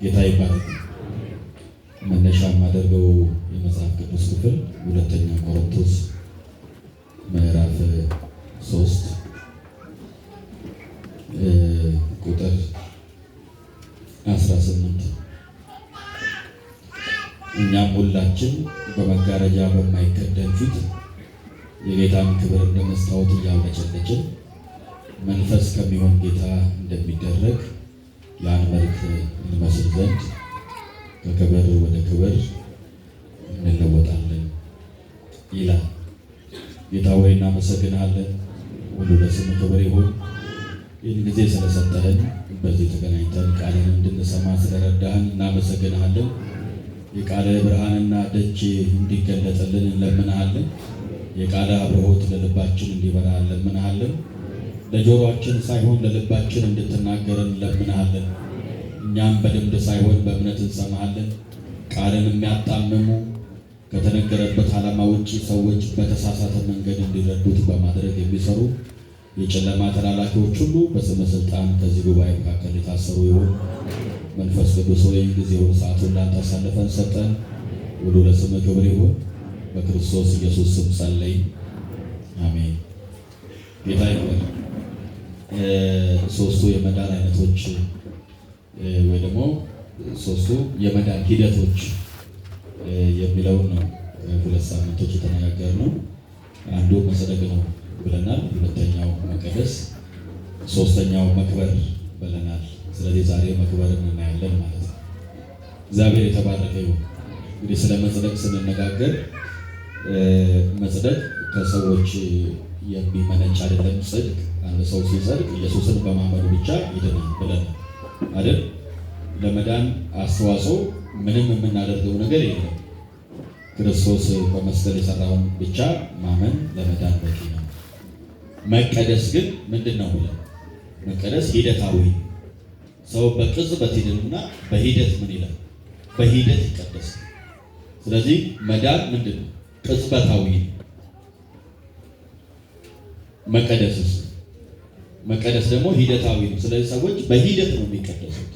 ጌታ ይባረክ። መነሻ የማደርገው የመጽሐፍ ቅዱስ ክፍል ሁለተኛ ቆሮንቶስ ምዕራፍ 3 ቁጥር 18 እኛም ሁላችን በመጋረጃ በማይከደን ፊት የጌታን ክብር እንደ መስታወት እያብለጨለጭን መንፈስ ከሚሆን ጌታ እንደሚደረግ ያን መልክ እንመስል ዘንድ ከክብር ወደ ክብር እንለወጣለን ይላል። ጌታ ሆይ እናመሰግናለን። ሁሉ ለስም ክብር ይሁን። ይህን ጊዜ ስለሰጠህን በዚህ ተገናኝተን ቃልን እንድንሰማ ስለረዳህን እናመሰግናለን። የቃለ ብርሃንና ደጅ እንዲገለጥልን እንለምንሃለን። የቃለ አብርሆት ለልባችን እንዲበራ እንለምንሃለን። ለጆሮአችን ሳይሆን ለልባችን እንድትናገረን እንለምንሃለን። እኛም በልምድ ሳይሆን በእምነት እንሰማሃለን። ቃልን የሚያጣምሙ ከተነገረበት ዓላማ ውጭ ሰዎች በተሳሳተ መንገድ እንዲረዱት በማድረግ የሚሰሩ የጨለማ ተላላኪዎች ሁሉ በስመ ስልጣን ከዚህ ጉባኤ መካከል የታሰሩ ይሁን። መንፈስ ቅዱስ ሆይ ጊዜውን ሰዓቱን ላንተ አሳልፈን ሰጠን። ሁሉ ለስምህ ክብር ይሁን። በክርስቶስ ኢየሱስ ስም ጸለይ፣ አሜን። ጌታ ይክበር። ሶስቱ የመዳን አይነቶች ወይ ደግሞ ሶስቱ የመዳን ሂደቶች የሚለውን ነው ሁለት ሳምንቶች የተነጋገርነው። አንዱ መጽደቅ ነው ብለናል። ሁለተኛው መቀደስ፣ ሶስተኛው መክበር ብለናል። ስለዚህ ዛሬ መክበርን እናያለን ማለት ነው። እግዚአብሔር የተባረከ ይሁን። እንግዲህ ስለ መጽደቅ ስንነጋገር መጽደቅ ከሰዎች የሚመነጭ አይደለም። ጽድቅ አንድ ሰው ሲጸድቅ ኢየሱስን በማመኑ ብቻ ይድናል ብለን አይደል? ለመዳን አስተዋጽኦ ምንም የምናደርገው ነገር የለም። ክርስቶስ በመስቀል የሰራውን ብቻ ማመን ለመዳን በቂ ነው። መቀደስ ግን ምንድን ነው ብለን መቀደስ ሂደታዊ ሰው በቅጽበት ይድንና በሂደት ምን ይላል? በሂደት ይቀደስ። ስለዚህ መዳን ምንድን ነው? ቅጽበታዊ። መቀደስስ? መቀደስ ደግሞ ሂደታዊ ነው። ስለዚህ ሰዎች በሂደት ነው የሚቀደሱት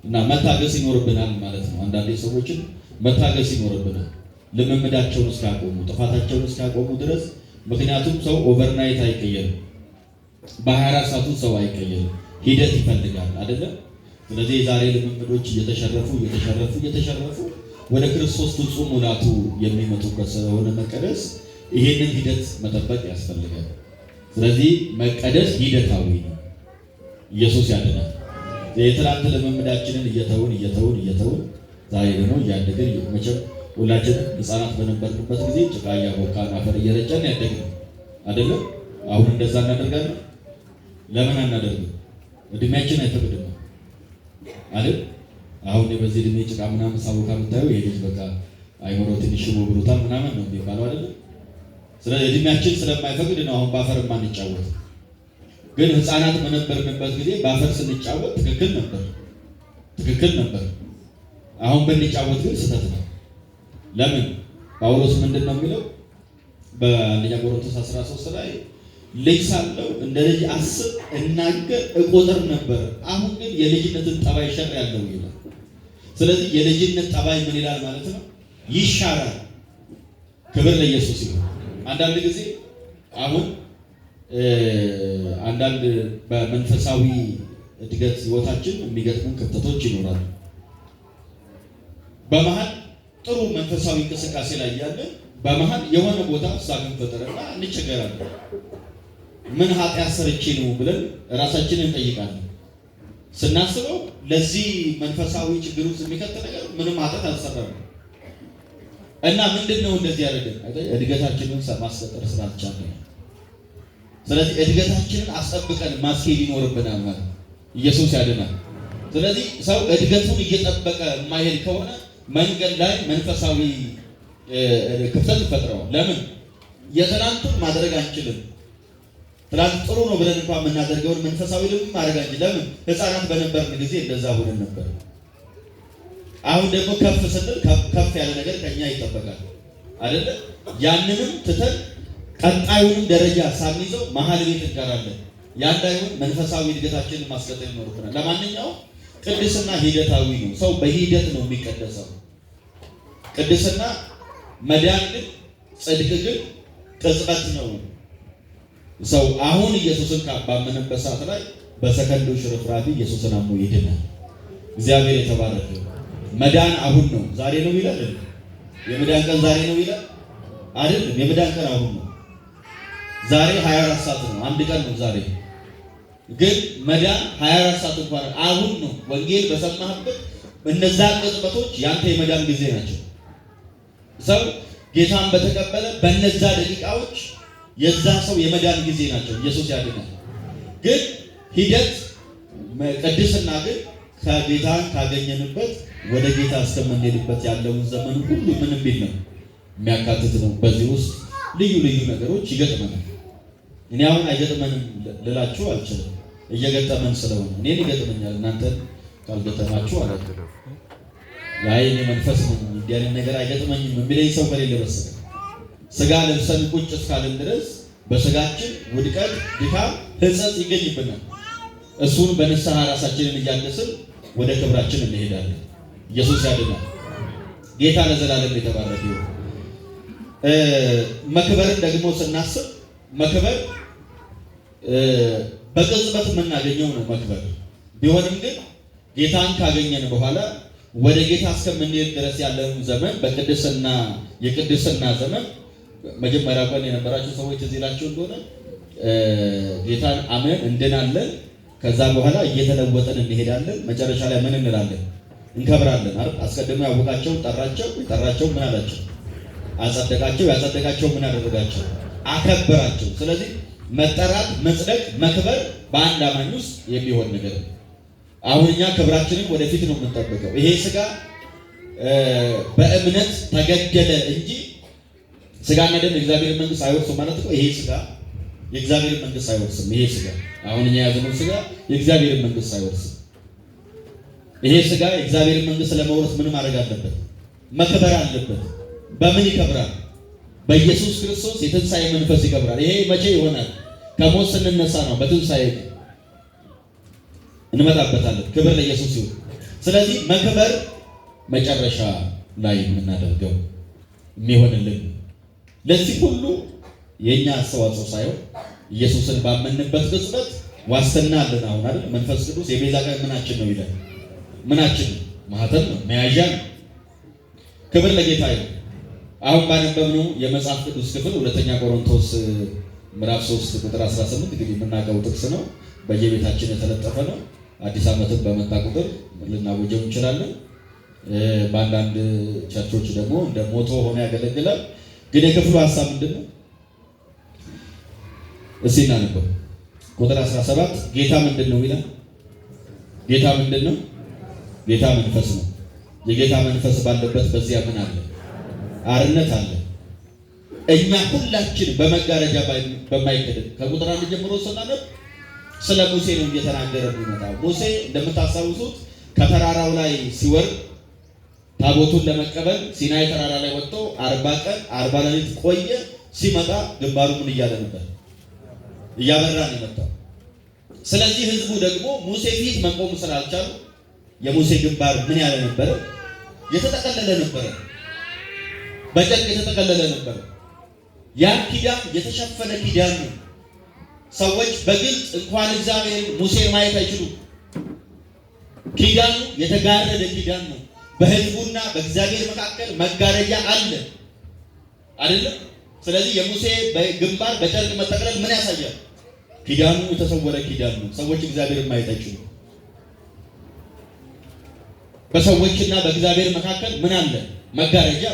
እና መታገስ ይኖርብናል ማለት ነው። አንዳንዴ ሰዎችን መታገስ ይኖርብናል ልምምዳቸውን እስካቆሙ ጥፋታቸውን እስካቆሙ ድረስ። ምክንያቱም ሰው ኦቨርናይት አይቀየርም። በ24 ሰዓቱ ሰው አይቀየርም። ሂደት ይፈልጋል አይደለም? ስለዚህ የዛሬ ልምምዶች እየተሸረፉ ወደ ክርስቶስ ፍጹም ሙላቱ የሚመጡበት ስለሆነ መቀደስ ይሄንን ሂደት መጠበቅ ያስፈልጋል። ስለዚህ መቀደስ ሂደታዊ ነው። ኢየሱስ ያድናል። የትናንት ልምምዳችንን እየተውን ዛሬ ደግሞ እያደግን መቼም ሁላችንም ሕፃናት በነበርንበት ጊዜ ጭቃ እያቦካን አፈር እየረጨን ያደግን አይደለም? አሁን እንደዛ እናደርጋለን? ለምን አናደርግም? እድሜያችን አይፈቅድም አይደል? አሁን በዚህ እድሜ ጭቃ ምናምን ሳቦካ ብታዩ ይሄ ልጅ በቃ አይምሮ ትንሽ ብሎታል ምናምን ነው የሚባለው አይደለም? ስለዚህ እድሜያችን ስለማይፈቅድ ነው አሁን በአፈር ማንጫወት። ግን ሕፃናት በነበርንበት ጊዜ በአፈር ስንጫወት ትክክል ነበር። አሁን ብንጫወት ግን ስህተት ነው። ለምን? ጳውሎስ ምንድን ነው የሚለው በአንደኛ ቆሮንቶስ 13 ላይ ልጅ ሳለሁ እንደ ልጅ አስብ፣ እናገር፣ እቆጥር ነበር፣ አሁን ግን የልጅነትን ጠባይ ሸር ያለው ይላል። ስለዚህ የልጅነት ጠባይ ምን ይላል ማለት ነው? ይሻራል። ክብር ለኢየሱስ ይሁን። አንዳንድ ጊዜ አሁን አንዳንድ በመንፈሳዊ እድገት ህይወታችን የሚገጥሙን ክፍተቶች ይኖራሉ። በመሀል ጥሩ መንፈሳዊ እንቅስቃሴ ላይ ያለ በመሀል የሆነ ቦታ ሳግን ፈጠረና እንቸገራለን። ምን ኃጢአት ሰርቼ ነው ብለን ራሳችንን እንጠይቃለን። ስናስበው ለዚህ መንፈሳዊ ችግር ውስጥ የሚከት ነገር ምንም ኃጢአት አልሰራንም እና ምንድነው እንደዚህ ያደረገን? እድገታችንን ማስቀጠል ስላልቻልን። ስለዚህ እድገታችንን አስጠብቀን ማስኬድ ይኖርብናል ማለት ኢየሱስ ያድናል። ስለዚህ ሰው እድገቱን እየጠበቀ የማይሄድ ከሆነ መንገድ ላይ መንፈሳዊ ክፍተት ፈጥረዋል። ለምን? የትናንቱን ማድረግ አንችልም። ትናንት ጥሩ ነው ብለን እንኳን የምናደርገውን መንፈሳዊ ልምድ ማድረግ አንችልም። ለምን? ሕፃናት በነበርን ጊዜ እንደዛ ሆነን ነበር። አሁን ደግሞ ከፍ ስንል ከፍ ያለ ነገር ከኛ ይጠበቃል አይደለ? ያንንም ትተን ቀጣዩንም ደረጃ ሳንይዘው መሀል ቤት እንቀራለን። ያ እንዳይሆን መንፈሳዊ እድገታችንን ማስቀጠል ይኖርብናል። ለማንኛውም ቅድስና ሂደታዊ ነው። ሰው በሂደት ነው የሚቀደሰው። ቅድስና መዳን ግን ጽድቅ ግን ቅጽበት ነው። ሰው አሁን ኢየሱስን ባመነበት ሰዓት ላይ በሰከንዶች ርፍራፊ ኢየሱስን አምኖ ይድናል። እግዚአብሔር የተባረከ። መዳን አሁን ነው፣ ዛሬ ነው ይላል። የመዳን ቀን ዛሬ ነው ይላል አይደለም። የመዳን ቀን አሁን ነው። ዛሬ 24 ሰዓት ነው፣ አንድ ቀን ነው ዛሬ። ግን መዳን 24 ሰዓት እንኳን አሁን ነው። ወንጌል በሰማህበት እነዛ ቅጽበቶች ያንተ የመዳን ጊዜ ናቸው። ሰው ጌታን በተቀበለ በነዛ ደቂቃዎች የዛ ሰው የመዳን ጊዜ ናቸው። ኢየሱስ ያድናል። ግን ሂደት ቅድስና ግን ከጌታን ካገኘንበት ወደ ጌታ እስከምንሄድበት ያለውን ዘመን ሁሉ ምን ቢል ነው የሚያካትት ነው። በዚህ ውስጥ ልዩ ልዩ ነገሮች ይገጥመናል። እኔ አሁን አይገጥመንም ልላችሁ አልችልም። እየገጠመን ስለሆነ እኔን ይገጥመኛል፣ እናንተ ካልገጠማችሁ አላውቅም። የኔ መንፈስ ነው እንዲህ አይነት ነገር አይገጥመኝም የሚለኝ ሰው ከሌለ በስተቀር ስጋ ለብሰን ቁጭ እስካልን ድረስ በስጋችን ውድቀት፣ ድካም፣ ሕጸት ይገኝብናል። እሱን በንስሐ ራሳችንን እያደስን ወደ ክብራችን እንሄዳለን። ኢየሱስ ያድናል። ጌታ ለዘላለም የተባረከ ይሁን። መክበርን ደግሞ ስናስብ መክበር በቅጽበት የምናገኘው ነው። መክበር ቢሆንም ግን ጌታን ካገኘን በኋላ ወደ ጌታ እስከምንሄድ ድረስ ያለውን ዘመን በቅድስና የቅድስና ዘመን መጀመሪያ ቀን የነበራችሁ ሰዎች እዚህ ላችሁ እንደሆነ ጌታን አምነን እንድናለን። ከዛ በኋላ እየተለወጠን እንሄዳለን። መጨረሻ ላይ ምን እንላለን? እንከብራለን አይደል? አስቀድሞ ያወቃቸው ጠራቸው፣ የጠራቸው ምን አላቸው? አጸደቃቸው፣ ያጸደቃቸው ምን አደረጋቸው? አከበራቸው። ስለዚህ መጠራት፣ መጽደቅ፣ መክበር በአንድ አማኝ ውስጥ የሚሆን ነገር ነው። አሁን እኛ ክብራችንን ወደፊት ነው የምንጠብቀው። ይሄ ስጋ በእምነት ተገደለ እንጂ ስጋና ደም የእግዚአብሔር መንግስት አይወርስም ማለት ነው። ይሄ ስጋ የእግዚአብሔር መንግስት አይወርስም። ይሄ ስጋ አሁን እኛ የያዝነው ስጋ የእግዚአብሔር መንግስት አይወርስም። ይሄ ስጋ የእግዚአብሔር መንግስት ለመውረስ ምን ማድረግ አለበት? መክበር አለበት። በምን ይከብራል? በኢየሱስ ክርስቶስ የትንሣኤ መንፈስ ይከብራል። ይሄ መቼ ይሆናል? ከሞት ስንነሳ ነው። በትንሣኤ እንመጣበታለን። ክብር ለኢየሱስ ይሁን። ስለዚህ መክበር መጨረሻ ላይ የምናደርገው የሚሆንልን ለዚህ ሁሉ የኛ አስተዋጽኦ ሳይሆን ኢየሱስን ባመንበት ቅጽበት ዋስትና አለን። አሁን አይደል መንፈስ ቅዱስ የቤዛ ቀን ምናችን ነው ይላል። ምናችን ማህተም ነው፣ መያዣ ነው። ክብር ለጌታ ይሁን። አሁን ባነበብነው የመጽሐፍ ቅዱስ ክፍል ሁለተኛ ቆሮንቶስ ምዕራፍ 3 ቁጥር 18 እንግዲህ የምናውቀው ጥቅስ ነው። በየቤታችን የተለጠፈ ነው። አዲስ ዓመትን በመጣ ቁጥር ልናወጀው እንችላለን። በአንዳንድ ቸርቾች ደግሞ እንደ ሞቶ ሆኖ ያገለግላል። ግን የክፍሉ ሐሳብ ምንድን ነው? እስኪ እናነበው። ቁጥር 17 ጌታ ምንድን ነው ይላል። ጌታ ምንድን ነው? ጌታ መንፈስ ነው። የጌታ መንፈስ ባለበት በዚያ ምን አለ? አርነት አለ። እኛ ሁላችን በመጋረጃ በማይከደን ከቁጥር 1 ጀምሮ ስናነብ ስለ ሙሴ ነው እየተናገረ የሚመጣው። ሙሴ እንደምታስታውሱት ከተራራው ላይ ሲወርድ ታቦቱን ለመቀበል ሲናይ ተራራ ላይ ወጥቶ 40 ቀን 40 ሌሊት ቆየ። ሲመጣ ግንባሩ ምን እያለ ነበር? እያበራ ነው የመጣው። ስለዚህ ህዝቡ ደግሞ ሙሴ ፊት መቆም ስላልቻሉ የሙሴ ግንባር ምን ያለ ነበረ? የተጠቀለለ ነበረ። በጨርቅ የተጠቀለለ ነበረ። ያ ኪዳን የተሸፈነ ኪዳን ነው። ሰዎች በግልጽ እንኳን እግዚአብሔር ሙሴን ማየት አይችሉም። ኪዳኑ የተጋረደ ኪዳን ነው። በህዝቡና በእግዚአብሔር መካከል መጋረጃ አለ አይደለም። ስለዚህ የሙሴ ግንባር በጨርቅ መጠቅለል ምን ያሳያል? ኪዳኑ የተሰወረ ኪዳን ነው። ሰዎች እግዚአብሔርን ማየት አይችሉም። በሰዎችና በእግዚአብሔር መካከል ምን አለ? መጋረጃ።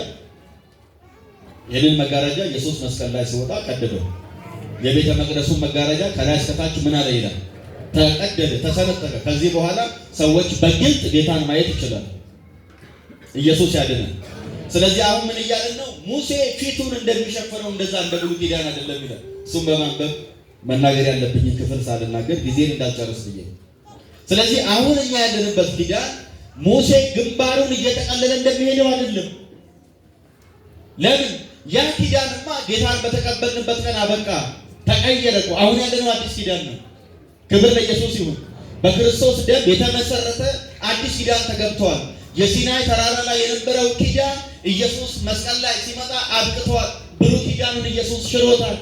ይህንን መጋረጃ ኢየሱስ መስቀል ላይ ሲወጣ ቀደደው። የቤተ መቅደሱን መጋረጃ ከላይ እስከታች ምን አለ ይላል? ተቀደደ፣ ተሰነጠቀ። ከዚህ በኋላ ሰዎች በግልጥ ጌታን ማየት ይችላል። ኢየሱስ ያድናል። ስለዚህ አሁን ምን እያለን ነው? ሙሴ ፊቱን እንደሚሸፍነው እንደዛ እንደ ብሉይ ኪዳን አይደለም ይላል። እሱም በማንበብ መናገር ያለብኝን ክፍል ሳልናገር ጊዜን እንዳልጨርስ ብዬ። ስለዚህ አሁን እኛ ያለንበት ኪዳን ሙሴ ግንባሩን እየጠቀለለ እንደሚሄደው አይደለም። ለምን? ያ ኪዳንማ ጌታን በተቀበልንበት ቀን አበቃ፣ ተቀየረ። አሁን ያለነው አዲስ ኪዳን ነው። ክብር ለኢየሱስ ይሁን። በክርስቶስ ደም የተመሰረተ አዲስ ኪዳን ተገብቷል። የሲናይ ተራራ ላይ የነበረው ኪዳን ኢየሱስ መስቀል ላይ ሲመጣ አብቅቷል። ብሉይ ኪዳንን ኢየሱስ ሽሮታል።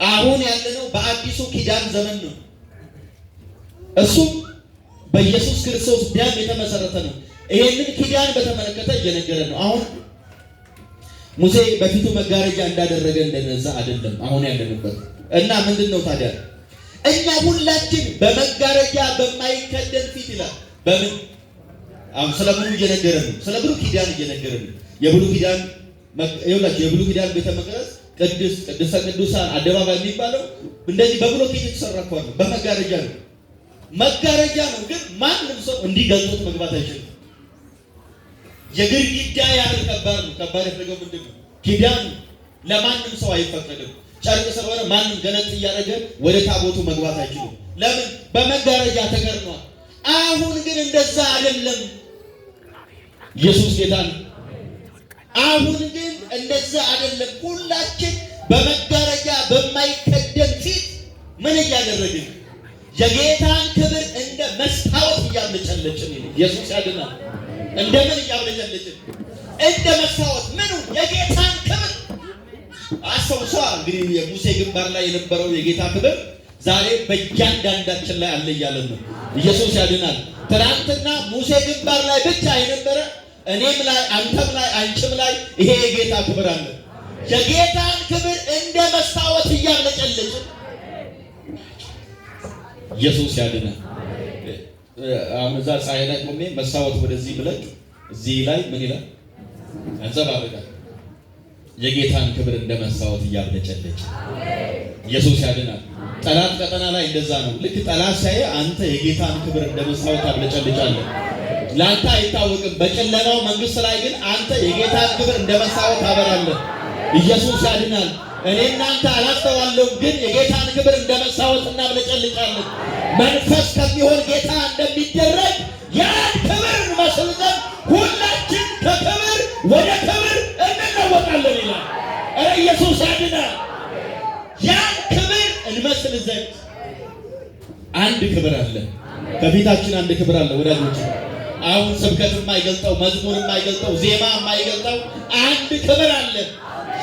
አሁን ያለነው በአዲሱ ኪዳን ዘመን ነው። እሱም በኢየሱስ ክርስቶስ ደም የተመሰረተ ነው። ይሄንን ኪዳን በተመለከተ እየነገረ ነው። አሁን ሙሴ በፊቱ መጋረጃ እንዳደረገ እንደነዛ አይደለም አሁን ያለንበት እና ምንድነው ታዲያ እኛ ሁላችን በመጋረጃ በማይከደን ፊት ይላል። በምን አሁን ስለ ብሉይ እየነገረ ነው። ስለ ብሉይ ኪዳን እየነገረ ነው። የብሉይ ኪዳን የብሉይ ኪዳን ቤተ መቅደስ ቅድስተ ቅዱሳን አደባባይ የሚባለው እንደዚህ በብሎኬት የተሰራ እኮ ነው። በመጋረጃ ነው። መጋረጃ ነው፣ ግን ማንም ሰው እንዲገልጡት መግባት አይችልም። የግድግዳ ያህል ከባድ ነው። ከባድ ያደረገው ምንድን ነው? ኪዳን ለማንም ሰው አይፈቀድም። ጨርቅ ስለሆነ ማንም ገለጥ እያደረገ ወደ ታቦቱ መግባት አይችልም። ለምን? በመጋረጃ ተከርኗል። አሁን ግን እንደዛ አይደለም። ኢየሱስ ጌታ ነው። አሁን ግን እንደዛ አይደለም። ሁላችን በመጋረጃ በማይከደን ፊት ምን እያደረግን የጌታን ክብር እንደ መስታወት እያብለጨለጭን ኢየሱስ ያድናል። እንደምን እያብለጨለጭን? እንደ መስታወት ምኑ? የጌታን ክብር አስተውሷ። እንግዲህ የሙሴ ግንባር ላይ የነበረው የጌታ ክብር ዛሬ በእያንዳንዳችን ላይ አለ እያለን ነው። ኢየሱስ ያድናል። ትናንትና ሙሴ ግንባር ላይ ብቻ የነበረ እኔም ላይ አንተም ላይ አንቺም ላይ ይሄ የጌታ ክብር አለ። የጌታን ክብር እንደ መስታወት እያብለጨለጭን ኢየሱስ ያድናል። አመዛ ፀሐይ ላይ ቆሜ መስታወት ወደዚህ ብለቅ እዚህ ላይ ምን ይላል? አንጸባርቃል። የጌታን ክብር እንደ መስታወት እያብለጨለጭ ኢየሱስ ያድናል። ጠላት ቀጠና ላይ እንደዛ ነው። ልክ ጠላት ሳይ አንተ የጌታን ክብር እንደ መስታወት ታብለጨልጫለህ። ላንተ አይታወቅም። በጨለማው መንግስት ላይ ግን አንተ የጌታን ክብር እንደ መስታወት ታበራለህ። ኢየሱስ ያድናል። እኔ እናንተ አላስተዋለሁ፣ ግን የጌታን ክብር እንደ መስታወት እናብለጨልጫለን። መንፈስ ከሚሆን ጌታ እንደሚደረግ ያን ክብር እንመስል ዘንድ ሁላችን ከክብር ወደ ክብር እንለወጣለን ይላል። ኧረ ኢየሱስ ያድናል። ያን ክብር እንመስል ዘንድ አንድ ክብር አለ። ከፊታችን አንድ ክብር አለ ወዳጆች። አሁን ስብከት የማይገልጠው መዝሙር የማይገልጠው ዜማ የማይገልጠው አንድ ክብር አለ።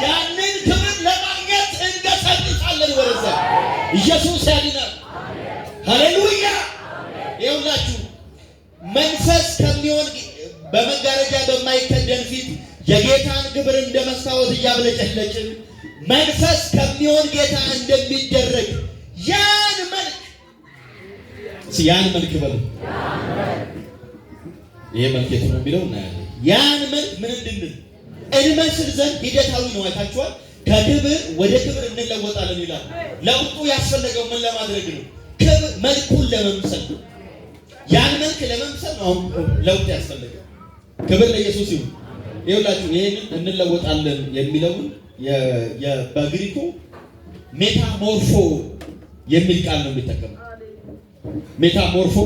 ያንን ክብር ለማግኘት እንገሰግሳለን ወደዛ። ኢየሱስ ያድናል። ሃሌሉያ። ይኸውላችሁ መንፈስ ከሚሆን በመጋረጃ በማይከደን ፊት የጌታን ክብር እንደ መስታወት እያብለጨለጭን መንፈስ ከሚሆን ጌታ እንደሚደረግ ያን መልክ በሉ። ይሄ መልክ የት ነው የሚለው እናያለን። ያን መልክ ምን እንድንል እንመስል ዘንድ ሂደታዊ ነው። አይታችኋል። ከክብር ወደ ክብር እንለወጣለን ይላል። ለውጡ ያስፈለገው ምን ለማድረግ ነው? ክብር መልኩን ለመምሰል። ያን መልክ ለመምሰል ነው ለውጥ ያስፈለገው። ክብር ለኢየሱስ ይሁን። ይኸውላችሁ ይሄንን እንለወጣለን የሚለውን በግሪኩ ሜታሞርፎ የሚል ቃል ነው የሚጠቀመው። ሜታሞርፎ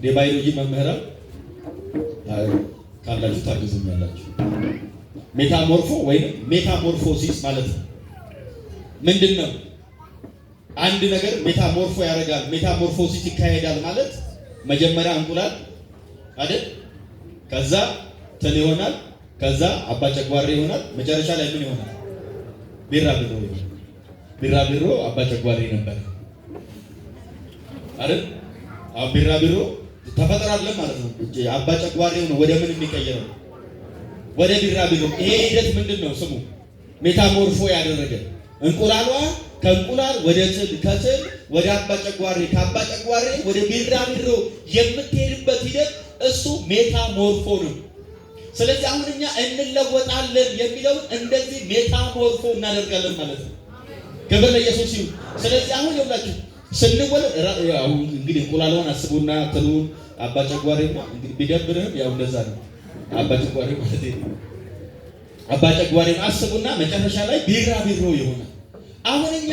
የባዮሎጂ መምህራን ካላችሁ ታግዙኛላችሁ። ሜታሞርፎ ወይም ሜታሞርፎሲስ ማለት ነው ምንድን ነው? አንድ ነገር ሜታሞርፎ ያደርጋል፣ ሜታሞርፎሲስ ይካሄዳል ማለት መጀመሪያ እንቁላል አይደል? ከዛ ትል ይሆናል፣ ከዛ አባጨጓሬ ይሆናል፣ መጨረሻ ላይ ምን ይሆናል? ቢራቢሮ ይሆናል። ቢራቢሮ አባጨጓሬ ነበር አይደል? ቢራቢሮ ተፈጥሯል ማለት ነው። አባጨጓሬው ነው ወደ ምን የሚቀየረው? ወደ ቢራቢሮ። ይሄ ሂደት ምንድን ነው ስሙ? ሜታሞርፎ ያደረገ እንቁላሏ ከእንቁላል ወደ ትል፣ ከትል ወደ አባጨጓሬ፣ ከአባጨጓሬ ወደ ቢራቢሮ የምትሄድበት ሂደት እሱ ሜታሞርፎ ነው። ስለዚህ አሁን እኛ እንለወጣለን የሚለውን እንደዚህ ሜታሞርፎ እናደርጋለን ማለት ነው። ክብር ለኢየሱስ ይሁን። ስለዚህ አሁን ይኸውላችሁ ስንወለድ አሁን እንግዲህ እንቁላሏን አስቡና ትሉን አባጨጓሬ እንግዲህ ቢደብርህም ያው እንደዛ ነው። አባጨጓሬ ማለት ነው። አባጨጓሬን አስቡና መጨረሻ ላይ ቢራቢሮ ይሆናል። አሁን እኛ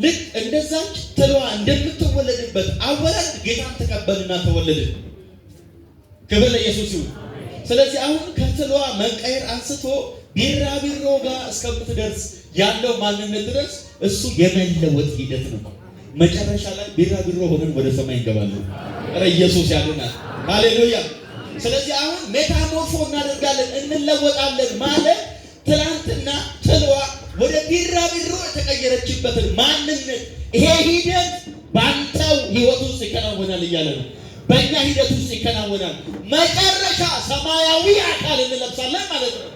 ልክ እንደዛች ትሏ እንደምትወለድበት አወላድ ጌታን ተቀበልና ተወለድን። ክብር ለኢየሱስ ይሁን። ስለዚህ አሁን ከትሏ መቀየር አንስቶ ቢራቢሮ ጋር እስከምትደርስ ያለው ማንነት ድረስ እሱ የመለወጥ ሂደት ነው። መጨረሻ ላይ ቢራቢሮ ሆነን ወደ ሰማይ እንገባለን። ኧረ ኢየሱስ ያድናል። ሃሌሉያ። ስለዚህ አሁን ሜታሞርፎ እናደርጋለን፣ እንለወጣለን ማለት ትናንትና ትልዋ ወደ ቢራቢሮ የተቀየረችበትን ማንነት ይሄ ሂደት በአንተው ህይወት ውስጥ ይከናወናል እያለ ነው። በእኛ ሂደት ውስጥ ይከናወናል። መጨረሻ ሰማያዊ አካል እንለብሳለን ማለት ነው።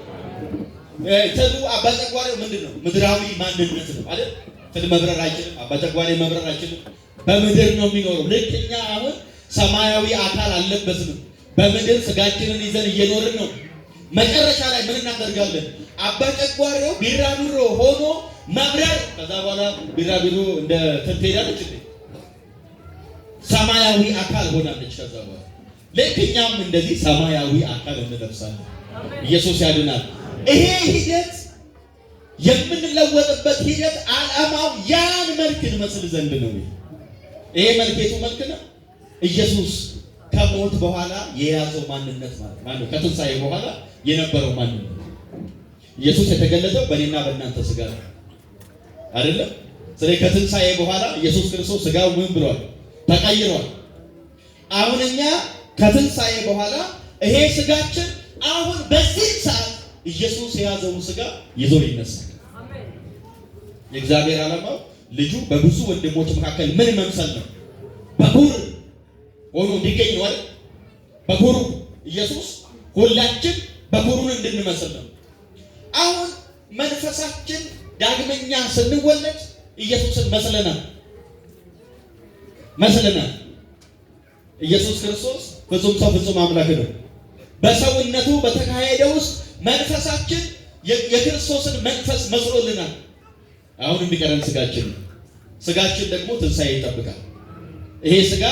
ትሉ አባጨጓሬው ምንድን ነው? ምድራዊ ማንነት ነው አይደል? ትል መብረር አይችልም። አባጨጓሬ መብረር አይችልም። በምድር ነው የሚኖረው። ልክ እኛ አሁን ሰማያዊ አካል አልለበስንም። በምድር ስጋችንን ይዘን እየኖርን ነው። መጨረሻ ላይ ምን እናደርጋለን? አባጨጓሬው ቢራቢሮ ሆኖ መብረር። ከዛ በኋላ ቢራቢሮ እንደ ትል ትሄዳለች እንዴ? ሰማያዊ አካል ሆናለች። ከዛ በኋላ ልክ እኛም እንደዚህ ሰማያዊ አካል እንለብሳለን። ኢየሱስ ያድናል። ይሄ ሂደት የምንለወጥበት ሂደት ዓላማው ያን መልክ እንመስል ዘንድ ነው። ይሄ መልኬቱ መልክ ነው። ኢየሱስ ከሞት በኋላ የያዘው ማንነት ማለት ነው። ከትንሣኤ በኋላ የነበረው ማንነት ኢየሱስ የተገለጠው በእኔና በእናንተ ስጋ ነው አይደለም? ስለዚህ ከትንሣኤ በኋላ ኢየሱስ ክርስቶስ ስጋው ምን ብሏል? ተቀይሯል። አሁን እኛ ከትንሣኤ በኋላ ይሄ ስጋችን አሁን በዚህ ሰዓት ኢየሱስ የያዘውን ስጋ ይዞ ይነሳል። የእግዚአብሔር ዓላማው ልጁ በብዙ ወንድሞች መካከል ምን መምሰል ነው? በኩር ሆኖ እንዲገኝ ነው አይደል? በኩሩ ኢየሱስ ሁላችን በኩሩን እንድንመስል ነው። አሁን መንፈሳችን ዳግመኛ ስንወለድ ኢየሱስን መስለናል። ኢየሱስ ክርስቶስ ፍጹም ሰው ፍጹም አምላክ ነው። በሰውነቱ በተካሄደ ውስጥ መንፈሳችን የክርስቶስን መንፈስ መስሎልናል። አሁን የሚቀረን ስጋችን ነው። ስጋችን ደግሞ ትንሣኤ ይጠብቃል። ይሄ ስጋ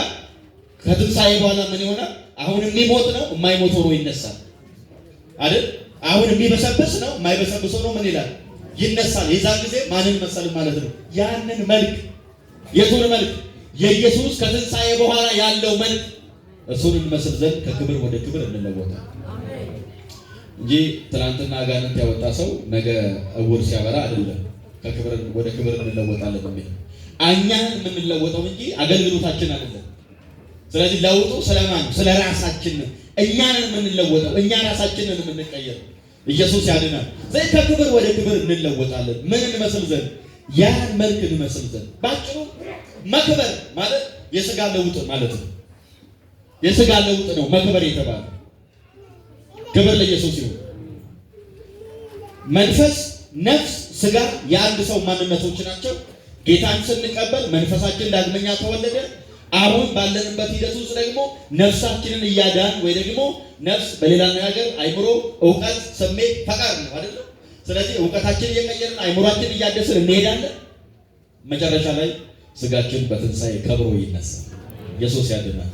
ከትንሣኤ በኋላ ምን ይሆናል? አሁን የሚሞት ነው፣ የማይሞት ሆኖ ይነሳል አይደል? አሁን የሚበሰብስ ነው፣ የማይበሰብስ ሆኖ ምን ይላል? ይነሳል። የዛን ጊዜ ማንን መሰል ማለት ነው? ያንን መልክ። የቱን መልክ? የኢየሱስ ከትንሣኤ በኋላ ያለው መልክ። እሱን እንመስል ዘንድ ከክብር ወደ ክብር እንለወጣለን እንጂ ትናንትና አጋንንት ያወጣ ሰው ነገ እውር ሲያበራ አይደለም። ከክብር ወደ ክብር እንለወጣለን የሚል እኛን የምንለወጠው እንጂ አገልግሎታችን አይደለም። ስለዚህ ለውጡ ስለማን? ስለ ራሳችን ነው። እኛን የምንለወጠው፣ እኛ ራሳችንን የምንቀየር። ኢየሱስ ያድናል። ስለዚህ ከክብር ወደ ክብር እንለወጣለን። ምን እንመስል ዘንድ? ያን መልክ እንመስል ዘንድ። ባጭሩ መክበር ማለት የሥጋ ለውጥ ማለት ነው። የሥጋ ለውጥ ነው መክበር የተባለ። ክብር ለኢየሱስ ይሁን። መንፈስ፣ ነፍስ፣ ሥጋ የአንድ ሰው ማንነቶች ናቸው። ጌታን ስንቀበል መንፈሳችን ዳግመኛ ተወለደ። አሁን ባለንበት ሂደት ውስጥ ደግሞ ነፍሳችንን እያዳን ወይ ደግሞ ነፍስ በሌላ ነገር አይምሮ፣ እውቀት፣ ስሜት፣ ፈቃድ ነው አይደል? ስለዚህ እውቀታችን እየቀየርን አይምሮአችን እያደስን እንሄዳለን። መጨረሻ ላይ ስጋችን በትንሣኤ ከብሮ ይነሳል። ኢየሱስ ያድናል።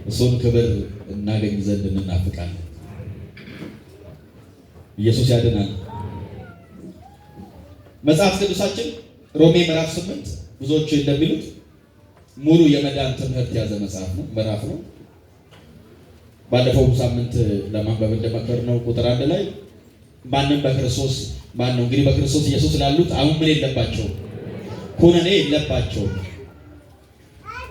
እሱን ክብር እናገኝ ዘንድ እንናፍቃለን። ኢየሱስ ያድናል። መጽሐፍ ቅዱሳችን ሮሜ ምዕራፍ 8 ብዙዎቹ እንደሚሉት ሙሉ የመዳን ትምህርት ያዘ መጽሐፍ ነው፣ ምዕራፍ ነው። ባለፈው ሳምንት ለማንበብ እንደመከርነው ቁጥር 1 ላይ ማንም በክርስቶስ ማን ነው እንግዲህ በክርስቶስ ኢየሱስ ላሉት አሁን ምን የለባቸው? ኩነኔ የለባቸው።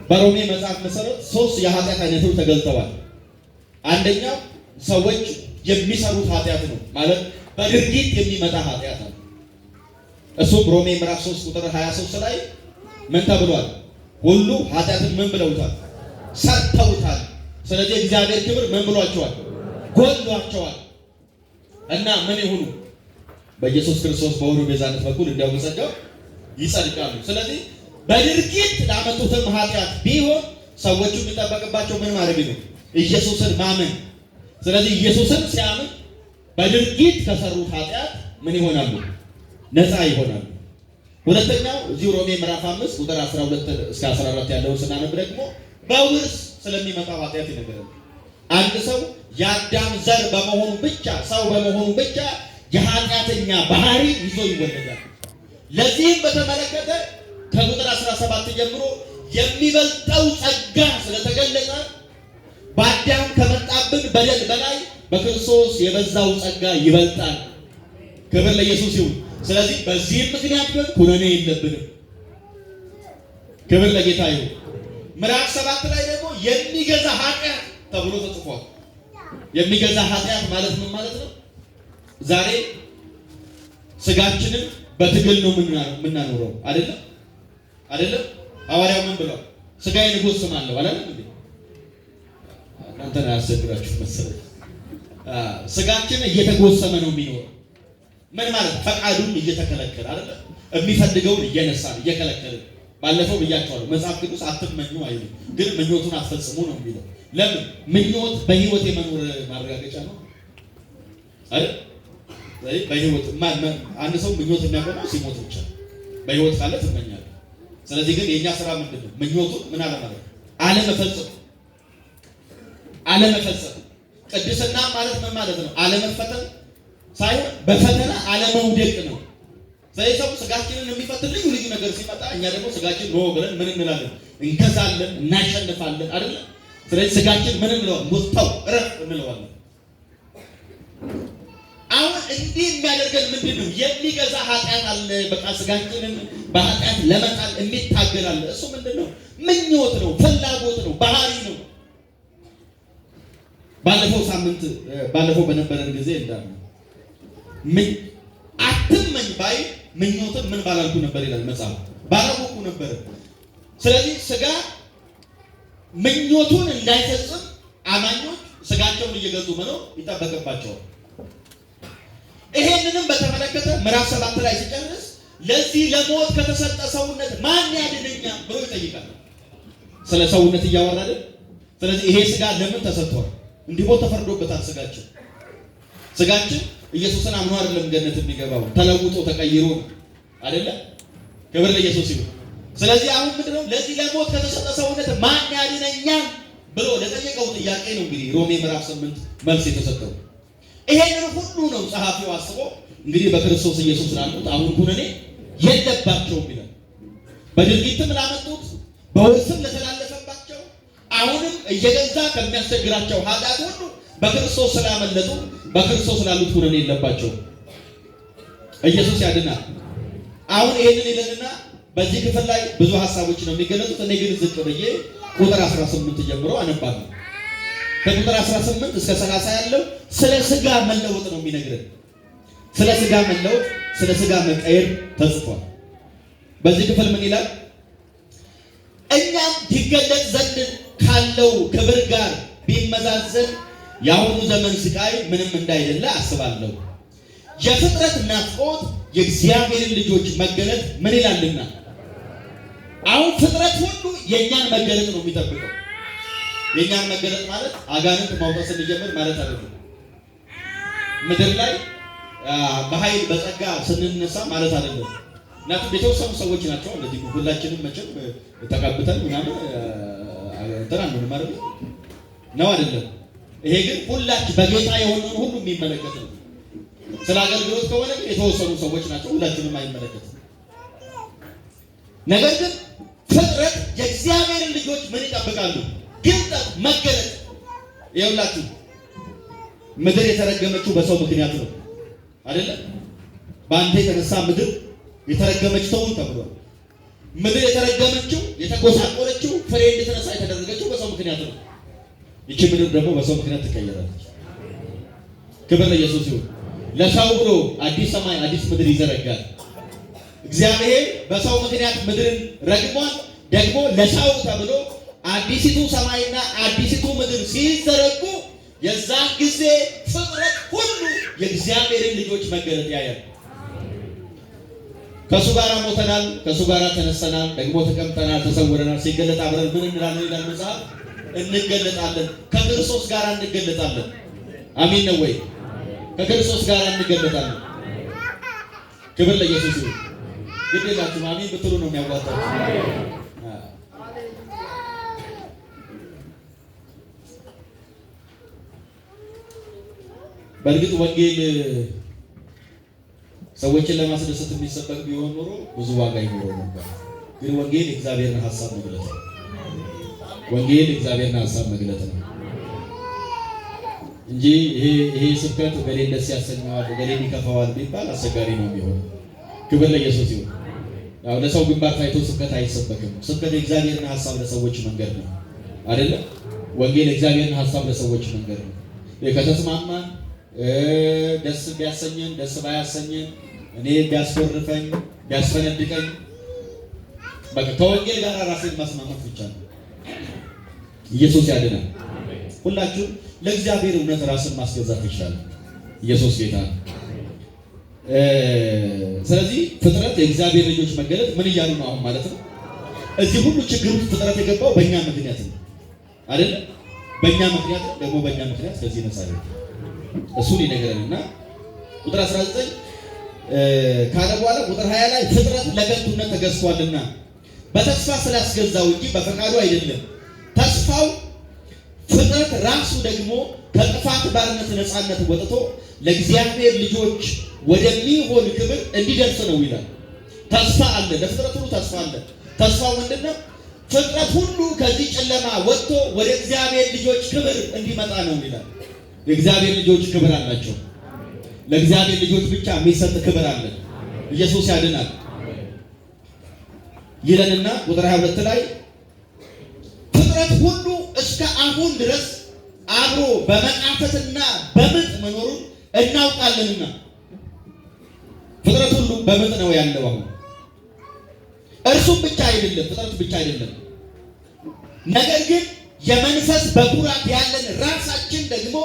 በሮሜ መጽሐፍ መሰረት 3 የኃጢአት አይነቶች ተገልጠዋል። አንደኛው ሰዎች የሚሰሩት ኃጢአት ነው ማለት በድርጊት የሚመጣ ኃጢአት ነው። እሱም ሮሜ ምዕራፍ 3 ቁጥር 23 ላይ ምን ተብሏል? ሁሉ ኃጢአትን ምን ብለውታል? ሰርተውታል። ስለዚህ እግዚአብሔር ክብር ምን ብሏቸዋል? ጎድሏቸዋል። እና ምን ይሁኑ? በኢየሱስ ክርስቶስ በሆኑ ቤዛነት በኩል እንዲያው ጸጋው ይጸድቃሉ። ስለዚህ በድርጊት ላመጡትም ኃጢአት ቢሆን ሰዎቹ የሚጠበቅባቸው ምን ማድረግ ነው? ኢየሱስን ማመን። ስለዚህ ኢየሱስን ሲያምን በድርጊት ከሰሩት ኃጢአት ምን ይሆናሉ? ነፃ ይሆናሉ። ሁለተኛው እዚሁ ሮሜ ምዕራፍ 5 ቁጥር 12 እስከ 14 ያለውን ስናነብ ደግሞ በውርስ ስለሚመጣው ኃጢአት ይነገራል። አንድ ሰው የአዳም ዘር በመሆኑ ብቻ ሰው በመሆኑ ብቻ የኃጢአተኛ ባህሪ ይዞ ይወለዳል። ለዚህም በተመለከተ ከቁጥር 17 ጀምሮ የሚበልጠው ጸጋ ስለተገለጸ በአዳም ከመጣብን በደል በላይ በክርስቶስ የበዛው ጸጋ ይበልጣል። ክብር ለኢየሱስ ይሁን። ስለዚህ በዚህም ምክንያት ግን ኩነኔ የለብንም። ክብር ለጌታ ይሁን። ምዕራፍ 7 ላይ ደግሞ የሚገዛ ኃጢአት ተብሎ ተጽፏል። የሚገዛ ኃጢአት ማለት ምን ማለት ነው? ዛሬ ስጋችንን በትግል ነው የምናኖረው አይደለም? ሐዋርያው ምን ብሏል? ስጋዬን እጎስማለሁ አላለም እንዴ? እናንተን አያስቸግራችሁ መሰለኝ። ስጋችን እየተጎሰመ ነው የሚኖረው። ምን ማለት? ፈቃዱን እየተከለከለ አይደለም፣ የሚፈልገውን እየነሳን እየከለከልን። ባለፈው ብያቸዋለሁ፣ መጽሐፍ ቅዱስ አትመኙ አይልም፣ ግን ምኞቱን አትፈጽሙ ነው የሚለው። ለምን? ምኞት በህይወት የመኖር ማረጋገጫ ነው አይደል? በህይወት አንድ ሰው ምኞት የሚያቆመው ሲሞት ብቻ። በህይወት ካለ ትመኛለህ። ስለዚህ ግን የኛ ስራ ምንድነው? ምኞቱን ምን አለ ማለት አለመፈጸም። ቅድስና ማለት ምን ማለት ነው? አለመፈተን ሳይሆን በፈተና አለመውደቅ ነው። ስለዚህ ሰው ስጋችንን የሚፈትን ልዩ ልዩ ነገር ሲመጣ እኛ ደግሞ ስጋችን ነው ብለን ምን እንላለን? እንከዛለን፣ እናሸንፋለን አይደል? ስለዚህ ስጋችን ምን እንለዋለን? ሙስታው ረፍ እንለዋለን። አሁን እንዲህ የሚያደርገን ምንድነው? የሚገዛ ኃጢአት አለ። በቃ ስጋችንን በኃጢአት ለመጣል የሚታገል አለ። እሱ ምንድነው? ምኞት ነው፣ ፍላጎት ነው፣ ባህሪ ነው። ባለፈው በነበረን ጊዜ እንዳለ አትመኝ ባይ ምኞትን ምን ባላልኩ ነበር ይላል መጽሐፍ፣ ባላወቁ ነበር። ስለዚህ ስጋ ምኞቱን እንዳይፈጽም አማኞች ስጋቸውን እየገዙ መኖር ይጠበቅባቸዋል። ይሄንንም በተመለከተ ምዕራፍ 7 ላይ ሲጨርስ ለዚህ ለሞት ከተሰጠ ሰውነት ማን ያድነኛል ብሎ ይጠይቃል። ስለ ሰውነት እያወራ አይደል? ስለዚህ ይሄ ስጋ ለምን ተሰጥቷል? እንዲሞት ተፈርዶበታል። ስጋችን ኢየሱስን አምኖ አይደለም ገነት የሚገባው፣ ተለውጦ ተቀይሮ አይደለ? ክብር ለኢየሱስ ይሁን። ስለዚህ አሁን ምንድነው? ለዚህ ለሞት ከተሰጠ ሰውነት ማን ያድነኛል ብሎ ለጠየቀው ጥያቄ ነው እንግዲህ ሮሜ ምዕራፍ 8 መልስ የተሰጠው። ይሄንን ሁሉ ነው ጸሐፊው አስቦ እንግዲህ በክርስቶስ ኢየሱስ ላሉት አሁን ኩነኔ የለባቸውም ይላል። በድርጊትም ላመጡት፣ በውርስም ለተላለፈባቸው፣ አሁንም እየገዛ ከሚያስቸግራቸው ኃጢአት ሁሉ በክርስቶስ ስላመለጡ በክርስቶስ ላሉት ኩነኔ የለባቸውም። ኢየሱስ ያድናል። አሁን ይሄንን ይለንና በዚህ ክፍል ላይ ብዙ ሐሳቦች ነው የሚገለጹት። እኔ ግን ዝቅ ብዬ ቁጥር 18 ጀምሮ አነባለሁ። ከቁጥር 18 እስከ 30 ያለው ስለ ስጋ መለወጥ ነው የሚነግረን። ስለ ስጋ መለወጥ፣ ስለ ስጋ መቀየር ተጽፏል። በዚህ ክፍል ምን ይላል? እኛም ይገለጥ ዘንድ ካለው ክብር ጋር ቢመዛዘን የአሁኑ ዘመን ስቃይ ምንም እንዳይደለ አስባለሁ። የፍጥረት ናፍቆት የእግዚአብሔርን ልጆች መገለጥ ምን ይላልና? አሁን ፍጥረት ሁሉ የእኛን መገለጥ ነው የሚጠብቀው። የእኛን መገለጥ ማለት አጋንንት ማውጣት ስንጀምር ማለት አይደለም። ምድር ላይ በኃይል በጸጋ ስንነሳ ማለት አይደለም። እናንተ የተወሰኑ ሰዎች ናቸው እንደዚህ ሁላችንም መቼም ተቀብተን ምናምን ተራን ማለት ነው አይደለም። ይሄ ግን ሁላችን በጌታ የሆነውን ሁሉ የሚመለከት ነው። ስለ አገልግሎት ከሆነ የተወሰኑ ሰዎች ናቸው፣ ሁላችንም አይመለከትም። ነገር ግን ፍጥረት የእግዚአብሔርን ልጆች ምን ይጠብቃሉ? ግልጠት፣ መገለጥ። ይኸውላችሁ ምድር የተረገመችው በሰው ምክንያት ነው አይደለ? በአንተ የተነሳ ምድር የተረገመች ተውን ተብሏል። ምድር የተረገመችው የተጎሳቆለችው ፍሬ እንድትነሳ የተደረገችው በሰው ምክንያት ነው። ይቺ ምድር ደግሞ በሰው ምክንያት ትቀየራለች። ክብር ለኢየሱስ ይሁን። ለሰው ብሎ አዲስ ሰማይ አዲስ ምድር ይዘረጋል። እግዚአብሔር በሰው ምክንያት ምድርን ረግሟል። ደግሞ ለሰው ተብሎ አዲሲቱ ሰማይና አዲሲቱ ምድር ሲዘረጉ የዛን ጊዜ ፍጥረት ሁሉ የእግዚአብሔርን ልጆች መገለጥ ያያል። ከሱ ጋር ሞተናል፣ ከሱ ጋር ተነስተናል፣ ደግሞ ተቀምጠናል፣ ተሰውረናል። ሲገለጥ አብረን ምን እንላለን ይላል መጽሐፍ? እንገለጣለን። ከክርስቶስ ጋር እንገለጣለን። አሜን ነው ወይ? ከክርስቶስ ጋር እንገለጣለን። ክብር ለኢየሱስ ይሁን። ግድ የላችሁም አሜን ብትሉ ነው የሚያዋጣው። በእርግጥ ወንጌል ሰዎችን ለማስደሰት የሚሰበክ ቢሆን ኖሮ ብዙ ዋጋ ይኖረው ነበር። ግን ወንጌል የእግዚአብሔርን ሐሳብ መግለጥ ነው። ወንጌል የእግዚአብሔርን ሐሳብ መግለጥ ነው እንጂ ይሄ ስብከት ገሌን ደስ ያሰኘዋል ገሌን ይከፋዋል ቢባል አስቸጋሪ ነው የሚሆነው። ክብር ለኢየሱስ ይሁን። ያው ለሰው ግንባር ታይቶ ስብከት አይሰበክም። ስብከት የእግዚአብሔርን ሐሳብ ለሰዎች መንገድ ነው አይደለ? ወንጌል የእግዚአብሔርን ሐሳብ ለሰዎች መንገድ ነው። ከተስማማን ደስ ቢያሰኘን ደስ ባያሰኘን እኔ ቢያስኮርፈኝ ቢያስፈነድቀኝ በቃ ከወንጌል ጋር ራሴን ማስማማት ብቻ ነው። ኢየሱስ ያድናል። ሁላችሁም ለእግዚአብሔር እውነት ራስን ማስገዛት ይችላል። ኢየሱስ ጌታ ነው። ስለዚህ ፍጥረት የእግዚአብሔር ልጆች መገለጥ ምን እያሉ ነው አሁን ማለት ነው? እዚህ ሁሉ ችግር ውስጥ ፍጥረት የገባው በእኛ ምክንያት ነው አይደል? በእኛ ምክንያት ደግሞ በእኛ ምክንያት ከዚህ ነፃ ነው። እሱን ይነገረንና ቁጥር 19 ካለ በኋላ ቁጥር 20 ላይ ፍጥረት ለከንቱነት ተገዝቷልና በተስፋ ስላስገዛው እንጂ በፈቃዱ አይደለም። ተስፋው ፍጥረት ራሱ ደግሞ ከጥፋት ባርነት ነፃነት ወጥቶ ለእግዚአብሔር ልጆች ወደሚሆን ክብር እንዲደርስ ነው ይላል። ተስፋ አለ፣ ለፍጥረት ሁሉ ተስፋ አለ። ተስፋው ምንድነው? ፍጥረት ሁሉ ከዚህ ጨለማ ወጥቶ ወደ እግዚአብሔር ልጆች ክብር እንዲመጣ ነው ይላል። የእግዚአብሔር ልጆች ክብር አላቸው። ለእግዚአብሔር ልጆች ብቻ የሚሰጥ ክብር አለ። ኢየሱስ ያድናል ይለንና ቁጥር 22 ላይ ፍጥረት ሁሉ እስከ አሁን ድረስ አብሮ በመቃተትና በምጥ መኖሩን እናውቃለንና። ፍጥረት ሁሉ በምጥ ነው ያለው አሁን። እርሱም ብቻ አይደለም፣ ፍጥረት ብቻ አይደለም፣ ነገር ግን የመንፈስ በኩራት ያለን ራሳችን ደግሞ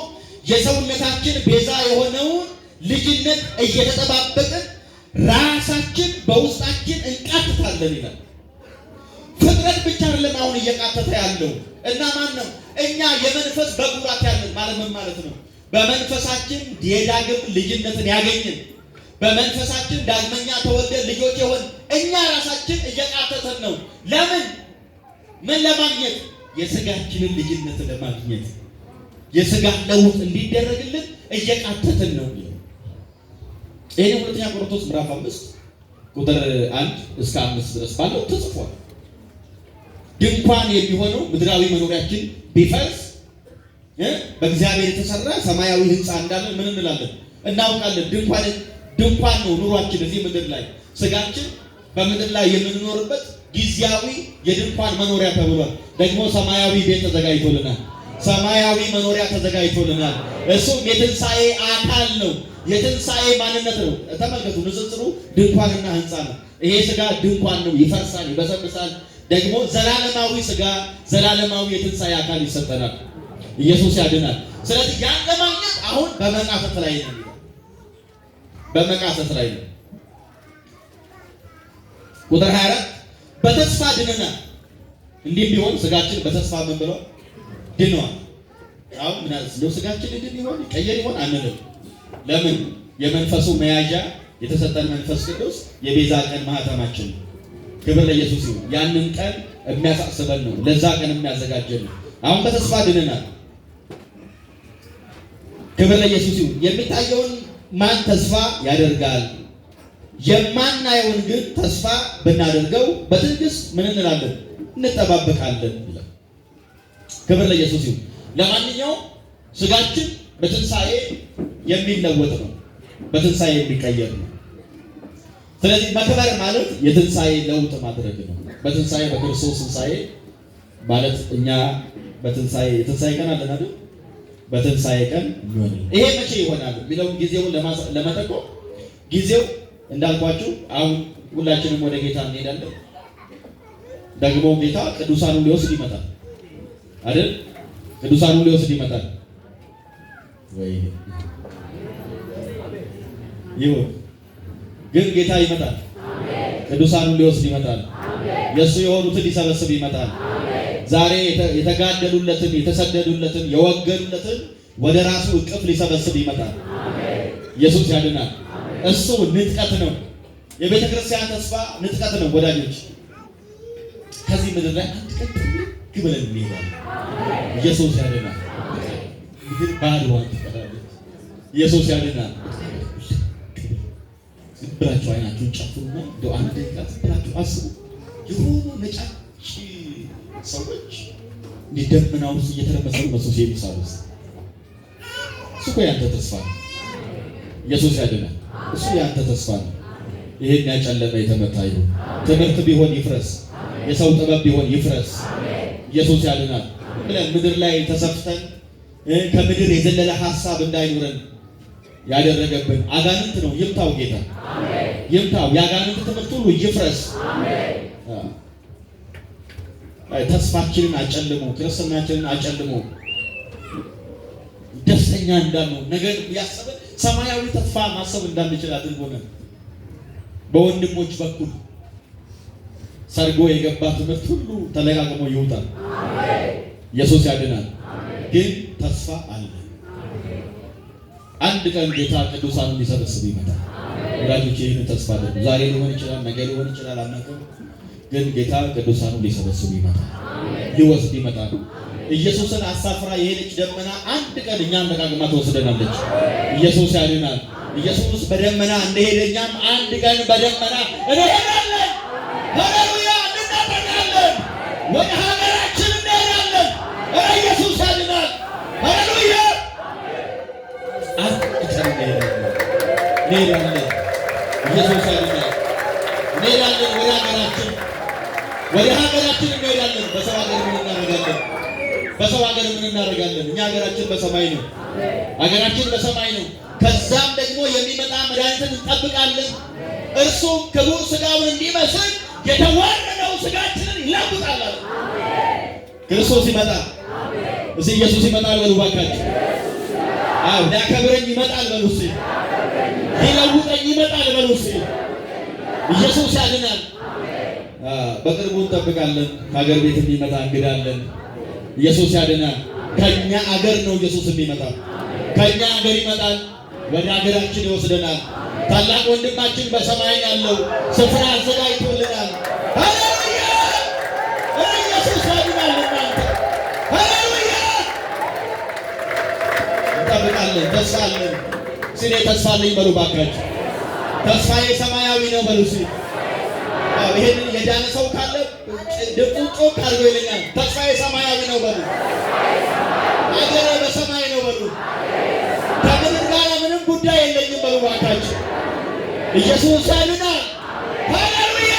የሰውነታችን ቤዛ የሆነውን ልጅነት እየተጠባበቅን ራሳችን በውስጣችን እንቃትታለን ይላል። ፍጥረት ብቻ አይደለም አሁን እየቃተተ ያለው እና ማን ነው? እኛ የመንፈስ በኩራት ያለን ማለት ምን ማለት ነው? በመንፈሳችን የዳግም ልጅነትን ያገኘን፣ በመንፈሳችን ዳግመኛ ተወልደን ልጆች የሆን እኛ ራሳችን እየቃተተን ነው። ለምን? ምን ለማግኘት? የሥጋችንን ልጅነት ለማግኘት፣ የሥጋ ለውጥ እንዲደረግልን እየቃተተን ነው። ይሄ ሁለተኛ ቆሮንቶስ ምዕራፍ 5 ቁጥር 1 እስከ 5 ድረስ ባለው ተጽፏል። ድንኳን የሚሆነው ምድራዊ መኖሪያችን ቢፈርስ በእግዚአብሔር የተሰራ ሰማያዊ ሕንፃ እንዳለን ምን እንላለን? እናውቃለን። ድንኳን ነው ኑሯችን እዚህ ምድር ላይ። ሥጋችን በምድር ላይ የምንኖርበት ጊዜያዊ የድንኳን መኖሪያ ተብሏል። ደግሞ ሰማያዊ ቤት ተዘጋጅቶልናል። ሰማያዊ መኖሪያ ተዘጋጅቶልናል። እሱም የትንሣኤ አካል ነው። የትንሣኤ ማንነት ነው። ተመልከቱ፣ ንጽጽሩ ድንኳንና ሕንፃ ነው። ይሄ ሥጋ ድንኳን ነው፣ ይፈርሳል፣ ይበሰብሳል። ደግሞ ዘላለማዊ ሥጋ ዘላለማዊ የትንሣኤ አካል ይሰጠናል። ኢየሱስ ያድናል። ስለዚህ ያን ለማግኘት አሁን በመቃተት ላይ ነው። በመቃተት ላይ ነው። ቁጥር 24 በተስፋ ድነናል። እንዲህ ቢሆን ሥጋችን በተስፋ ምን ብሎ ድነዋል። አሁን ምን አለ? ሥጋችን ድን ይሆን ቀየር ይሆን አንልም። ለምን? የመንፈሱ መያዣ የተሰጠን መንፈስ ቅዱስ የቤዛ ቀን ማህተማችን ነው። ክብር ለኢየሱስ ይሁን። ያንን ቀን የሚያሳስበን ነው። ለዛ ቀን የሚያዘጋጀን ነው። አሁን በተስፋ ድነናል። ክብር ለኢየሱስ ይሁን። የሚታየውን ማን ተስፋ ያደርጋል? የማናየውን ግን ተስፋ ብናደርገው በትዕግስት ምን እንላለን? እንጠባበቃለን ይላል። ክብር ለኢየሱስ ይሁን። ለማንኛውም ሥጋችን በትንሣኤ የሚለወጥ ነው። በትንሣኤ የሚቀየር ነው። ስለዚህ መክበር ማለት የትንሣኤ ለውጥ ማድረግ ነው። በትንሣኤ በክርስቶስ ትንሣኤ ማለት እኛ በትንሣኤ የትንሣኤ ቀን አለን አይደል? በትንሣኤ ቀን ይሆናል። ይሄ መቼ ይሆናል የሚለውን ጊዜውን ለመጠቆም ጊዜው እንዳልኳችሁ አሁን ሁላችንም ወደ ጌታ እንሄዳለን። ደግሞ ጌታ ቅዱሳኑን ሊወስድ ይመጣል አይደል? ቅዱሳኑን ሊወስድ ይመጣል ወይ? ይሁን ግን ጌታ ይመጣል። ቅዱሳኑን ሊወስድ ይመጣል። የእሱ የሆኑትን ሊሰበስብ ይመጣል። ዛሬ የተጋደሉለትን፣ የተሰደዱለትን፣ የወገዱለትን ወደ ራሱ እቅፍ ሊሰበስብ ይመጣል። ኢየሱስ ያድናል። እሱ ንጥቀት ነው። የቤተ ክርስቲያን ተስፋ ንጥቀት ነው ወዳጆች። ከዚህ ምድር ላይ አንድ ቀን ትልቅ ብለን እንሄዳለን። ኢየሱስ ያድናል። ግን ባዶዋን ትቀራለች። ኢየሱስ ያድናል። ዝም ብላችሁ አይናችሁን ጨፍኑና እንደው አንድ ደቂቃ ዝም ብላችሁ አስቡ። የሆኑ ነጫጭ ሰዎች ደመና ውስጥ እየተረመሰሉ መስሎ ሲሄዱ እሱ እኮ ያንተ ተስፋ ነው። ኢየሱስ ያድናል። እሱ ያንተ ተስፋ ነው። ይሄን ያጨለመ የተመታ ይሁን። ትምህርት ቢሆን ይፍረስ፣ የሰው ጥበብ ቢሆን ይፍረስ። ኢየሱስ ያድናል ብለን ምድር ላይ ተሰፍተን ከምድር የዘለለ ሐሳብ እንዳይኖረን ያደረገብን አጋንንት ነው። ይምታው ጌታ ይምታው። የአጋንንት ትምህርት ሁሉ ይፍረስ። ተስፋችንን አጨልሞ ክርስትናችንን አጨልሞ ደስተኛ እንዳንሆን ነገር ያሰበ ሰማያዊ ተስፋ ማሰብ እንዳንችል አድርጎናል። በወንድሞች በኩል ሰርጎ የገባ ትምህርት ሁሉ ተለቃቅሞ ይወጣል። ኢየሱስ ያድናል። ግን ተስፋ አለ። አንድ ቀን ጌታ ቅዱሳኑን ሊሰበስብ ይመጣል። ወዳጆች ይህን ተስፋ አለ። ዛሬ ሊሆን ይችላል፣ ነገ ሊሆን ይችላል፣ አናውቅም። ግን ጌታ ቅዱሳኑን ሊሰበስብ ይመጣል፣ ሊወስድ ይመጣል። ኢየሱስን አሳፍራ የሄደች ደመና አንድ ቀን እኛን ደጋግማ ትወስደናለች። ኢየሱስ ያድናል። ኢየሱስ በደመና እንደሄደ እኛም አንድ ቀን በደመና እንሄዳለን። ሃሌሉያ! እንናጠቃለን፣ ወደ ሀገራችን እንሄዳለን። ኢየሱስ ያድናል። ሃሌሉያ! አንድ ቀን እንሄዳለን። ኢየሱስ ያድናል። እንሄዳለን ወደ ሀገራችን እንሄዳለን። በሰው ሀገር ምን እናደርጋለን? በሰው ሀገር ምን እናደርጋለን? እኛ ሀገራችን በሰማይ ነው። ሀገራችን በሰማይ ነው። ከዛም ደግሞ የሚመጣ መድኃኒትን እንጠብቃለን። እርሱም ክቡር ሥጋውን እንዲመስል የተዋረደው ሥጋችንን ይለውጣል። ክርስቶስ ይመጣል። እስኪ ኢየሱስ ይመጣል በሉ እባካችሁ። አዎ ሊያከብረኝ ይመጣል በሉ እስኪ። ሊለውጠኝ ይመጣል በሉ እስኪ። ኢየሱስ ያድናል። በቅርቡ እንጠብቃለን። ከሀገር ቤት የሚመጣ እንግዳለን። ኢየሱስ ያድናል። ከኛ አገር ነው ኢየሱስ የሚመጣው። ከኛ አገር ይመጣል፣ ወደ ሀገራችን ይወስደናል። ታላቅ ወንድማችን በሰማይ ያለው ስፍራ አዘጋጅቶልናል። ሃሌሉያ! ኢየሱስ ያድናል። እናንተ ሃሌሉያ! እንጠብቃለን። ተስፋ አለን። ስኔ ተስፋ አለኝ በሉ ባካችሁ። ተስፋዬ ሰማያዊ ነው በሉ እስኪ። ይሄንን የዳነ ሰው ካለ ድምፁን ጮክ አድርጎ ይለኛል። ተስፋዬ ሰማያዊ ነው በሉ። አገሬ በሰማይ ነው በሉ። ከምድር ጋር ምንም ጉዳይ የለኝም በሉ እባካችሁ። ኢየሱስ ያድናል። ሃሌሉያ!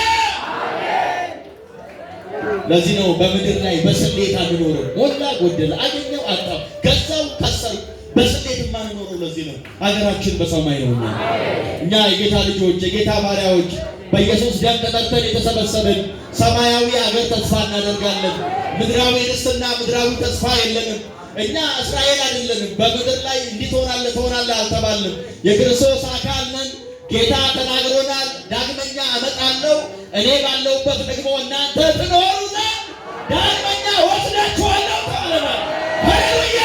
ለዚህ ነው በምድር ላይ በስሌት አንኖርም። ሞላ ጎደለ፣ አገኘው አጣው፣ ገዛው ከሰሩ፣ በስሌት የማንኖረው ለዚህ ነው። ሀገራችን በሰማይ ነው። እኛ የጌታ ልጆች፣ የጌታ ባሪያዎች በኢየሱስ ደም ተጠርተን የተሰበሰብን ሰማያዊ ሀገር ተስፋ እናደርጋለን። ምድራዊ ርስትና ምድራዊ ተስፋ የለንም። እኛ እስራኤል አይደለንም። በምድር ላይ እንዲህ ትሆናለህ አልተባልንም። የክርስቶስ አካል ነን። ጌታ ተናግሮናል። ዳግመኛ እመጣለሁ፣ እኔ ባለሁበት ደግሞ እናንተ ትኖሩ ዘንድ ዳግመኛ ወስዳችኋለሁ ተብለናል። ሃሌሉያ!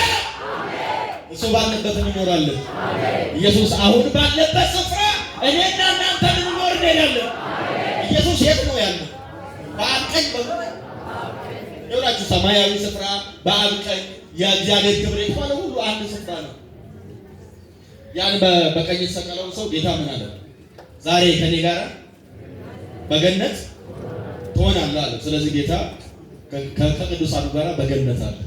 እሱ ባለበት እንኖራለን። ኢየሱስ አሁን ባለበት ስፍራ እኔና እናንተ ልንኖር እንሄዳለን። ኢየሱስ የት ነው ያለው? በአብ ቀኝ ይኸውላችሁ፣ ሰማያዊ ስፍራ በአብ ቀኝ የእግዚአብሔር ክብር የተባለ ሁሉ አንድ ስፍራ ነው። ያን በቀኝ የተሰቀለውን ሰው ጌታ ምን አለ? ዛሬ ከኔ ጋር በገነት ትሆናለህ አለ። ስለዚህ ጌታ ከቅዱሳኑ ጋር በገነት አለ።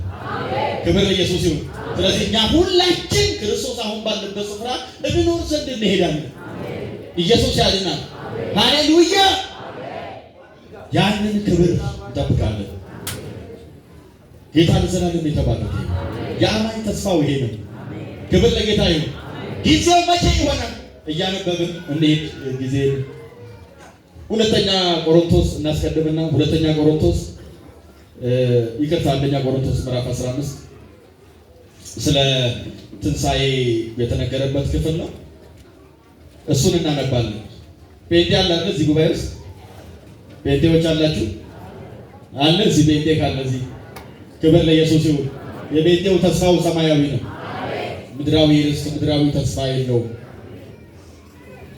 ክብር ለኢየሱስ ይሁን። ስለዚህ እኛ ሁላችን ክርስቶስ አሁን ባለበት ስፍራ እንኖር ዘንድ እንሄዳለን። ኢየሱስ ያድናል። ሃሌሉያ! ያንን ክብር እንጠብቃለን። ጌታ ለዘላለም የተባረከ ይሁን። የአማኝ ተስፋው ይሄ ነው። ክብር ለጌታ ይሁን። ጊዜው መቼ ይሆናል? እያነበብን እንሂድ። ጊዜ ሁለተኛ ቆሮንቶስ እናስቀድምና ሁለተኛ ቆሮንቶስ አንደኛ ቆሮንቶስ ምዕራፍ 15 ስለ ትንሣኤ የተነገረበት ክፍል ነው። እሱን እናነባለን። ጴንጤ አለ እዚህ ጉባኤ ውስጥ? ጴንጤዎች አላችሁ? አለ እዚህ ጴንጤ ካለ እዚህ ክብር ለኢየሱስ ይሁን። የጴንጤው ተስፋው ሰማያዊ ነው። ምድራዊ ርስት ምድራዊ ተስፋ የለውም።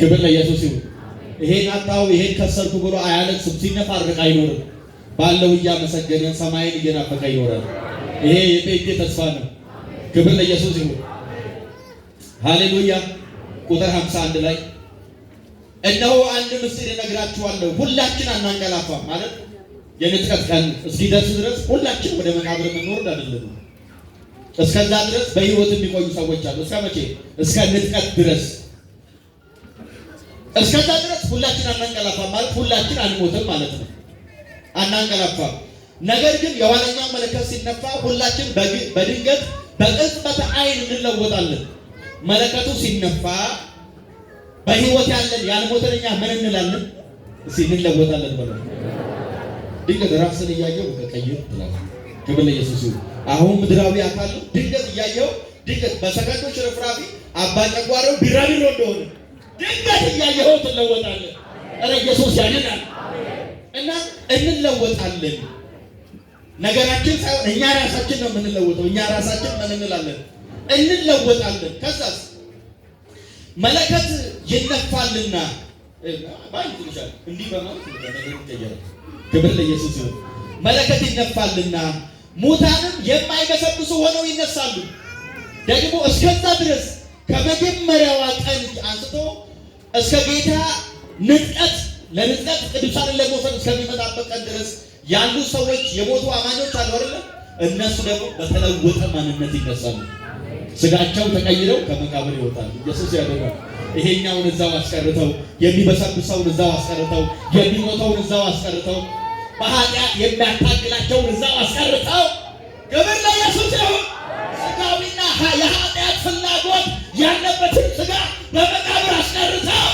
ክብር ለኢየሱስ ይሁን። ይሄን አጣው ይሄን ከሰርኩ ብሎ አያለቅስም። ሲነፋርቅ አይኖርም። ባለው እያመሰገነ ሰማይን እየናፈቀ ይኖራል። ይሄ የጴንጤ ተስፋ ነው። ክብር ለኢየሱስ ይሁን። ሃሌሉያ! ቁጥር 51 ላይ እነሆ አንድ ምስጢር እነግራችኋለሁ፣ ሁላችን አናንቀላፋም ማለት የንጥቀት ቀን እስኪደርስ ድረስ ሁላችን ወደ መቃብር የምንወርድ አይደለም። እስከዛ ድረስ በሕይወት የሚቆዩ ሰዎች አሉ። እስከ መቼ? እስከ ንጥቀት ድረስ። እስከዛ ድረስ ሁላችን አናንቀላፋም ማለት ሁላችን አንሞትም ማለት ነው። አናንቀላፋም። ነገር ግን የኋለኛው መለከት ሲነፋ ሁላችን በድንገት በቅጽበተ ዓይን እንለወጣለን። መለከቱ ሲነፋ በሕይወት ያለን ያልሞተን እኛ ምን እንላለን? እንለወጣለን ማለት ነው። ድንገት ራስን እያየው ከቀይር ትላለህ። ክብር ለኢየሱስ ይሁን። አሁን ምድራዊ አካል ድንገት እያየው ድንገት በሰከንዶች ርፍራፊ አባ ጨጓራው ቢራቢሮ እንደሆነ ድንገት እያየው ትለወጣለህ። ኧረ ኢየሱስ ያድናል። እና እንለወጣለን። ነገራችን ሳይሆን እኛ ራሳችን ነው የምንለወጠው። እኛ ራሳችን ምን እንላለን? እንለወጣለን። ከዛስ መለከት ይነፋልና ባይ ትልሻል እንዲህ በማለት ነገር ይቀየራል። ክብር ለኢየሱስ ይሁን። መለከት ይነፋልና ሙታንም የማይበሰብሱ ሆነው ይነሳሉ። ደግሞ እስከዛ ድረስ ከመጀመሪያዋ ቀን አንስቶ እስከ ጌታ ንጥቀት ለንጥቀት ቅዱሳንን ለመውሰድ እስከሚመጣበት ቀን ድረስ ያሉ ሰዎች የሞቱ አማኞች አሉ አይደል? እነሱ ደግሞ በተለወጠ ማንነት ይነሳሉ። ስጋቸው ተቀይረው ከመቃብር ይወጣሉ። ኢየሱስ ያደርጋል። ይሄኛውን እዛው አስቀርተው፣ የሚበሰብሰውን እዛው አስቀርተው፣ የሚሞተውን እዛው አስቀርተው፣ በኃጢአት የሚያታግላቸውን እዛው አስቀርተው፣ ክብር ለኢየሱስ ይሁን። ስጋዊና የኃጢአት ፍላጎት ያለበትን ስጋ በመቃብር አስቀርተው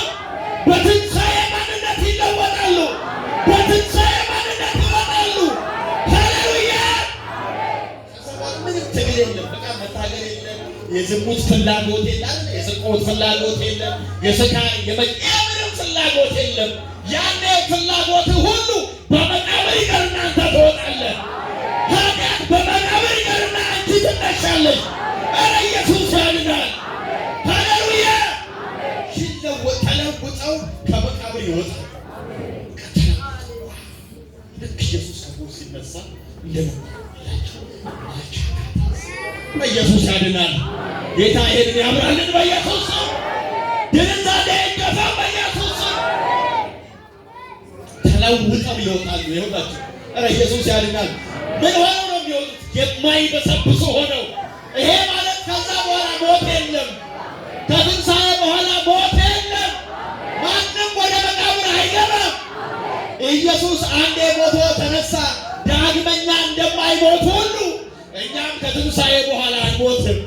በትንሣኤ ማንነት ይለወጣሉ። በትንሣኤ ማንነት ይወጣሉ። ሃሌሉያ! ምንም ትግል የለም። በቃ መታገል የለም። የዝሙት ፍላጎት የለም። የስርቆት ፍላጎት የለም። የስካር የመቃብርም ፍላጎት የለም። ያኔ ፍላጎት ሁሉ በመቃብር ይቀርና አንተ ትወጣለህ። ኃጢአት በመቃብር ይቀርና አንቺ ትነሻለሽ። ኧረ ኢየሱስ ያድናል። ሃሌሉያ! ተለውጠው ከመቃብር ይወጣል። ልክ ኢየሱስ ከሞት ሲነሳ ኢየሱስ ያድናል። ጌታ ይሄንን ያምራልን በኢየሱስ ስም። ድንዛዜ ይገፋ በኢየሱስ ስም። ተለውጠው ይወጣሉ። ይወጣቸው። ኧረ ኢየሱስ ያድናል። ምን ሆነው ነው የሚወጡት? የማይበሰብሱ ሆነው። ይሄ ማለት ከዛ በኋላ ሞት የለም። ከትንሣኤ በኋላ ሞት የለም። ማንም ወደ መቃብር አይገባም። ኢየሱስ አንዴ ሞቶ ተነሳ። ዳግመኛ እንደማይሞት ሁሉ እኛም ከትንሣኤ በኋላ አንሞትም።